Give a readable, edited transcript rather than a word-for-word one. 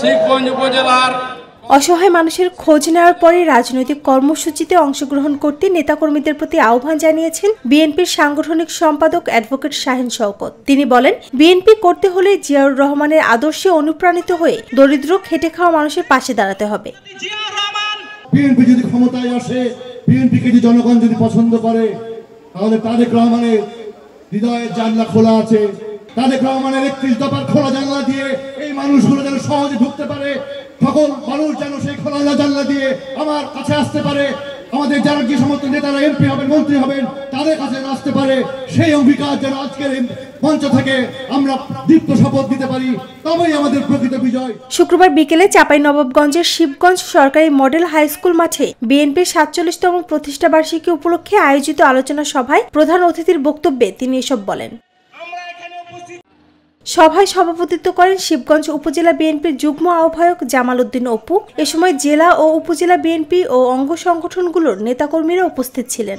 শিবগঞ্জ উপজেলার অসহায় মানুষের খোঁজ নেওয়ার পরে রাজনৈতিক কর্মসূচিতে অংশগ্রহণ করতে নেতাকর্মীদের প্রতি আহ্বান জানিয়েছেন বিএনপির সাংগঠনিক সম্পাদক অ্যাডভোকেট শাহিন শওকত। তিনি বলেন, বিএনপি করতে হলে জিয়াউর রহমানের আদর্শে অনুপ্রাণিত হয়ে দরিদ্র খেটে খাওয়া মানুষের পাশে দাঁড়াতে হবে। বিএনপি যদি ক্ষমতায় আসে, বিএনপিকে যদি জনগণ যদি পছন্দ করে, তাহলে তারেক রহমানের হৃদয়ের জানলা খোলা আছে। তারেক রহমানের 31 দফার খোলা জানলা দিয়ে এই মানুষগুলো যেন সহজে ঢুকতে পারে, সকল মানুষ যেন সেই খোলা জানলা দিয়ে আমার কাছে আসতে পারে, আমাদের যারা যে সমস্ত নেতারা এমপি হবেন, মন্ত্রী হবেন, তাদের কাছে আসতে পারে, সেই অঙ্গীকার যেন আজকের মঞ্চ থেকে আমরা দীপ্ত শপথ দিতে পারি, তবেই আমাদের প্রকৃত বিজয়। শুক্রবার বিকেলে চাঁপাইনবাবগঞ্জের শিবগঞ্জ সরকারি মডেল হাই স্কুল মাঠে বিএনপির 47তম প্রতিষ্ঠা বার্ষিকী উপলক্ষে আয়োজিত আলোচনা সভায় প্রধান অতিথির বক্তব্যে তিনি এসব বলেন। সভায় সভাপতিত্ব করেন শিবগঞ্জ উপজেলা বিএনপির যুগ্ম আহ্বায়ক জামাল উদ্দিন অপু। এ সময় জেলা ও উপজেলা বিএনপি ও অঙ্গ সংগঠনগুলোর নেতাকর্মীরা উপস্থিত ছিলেন।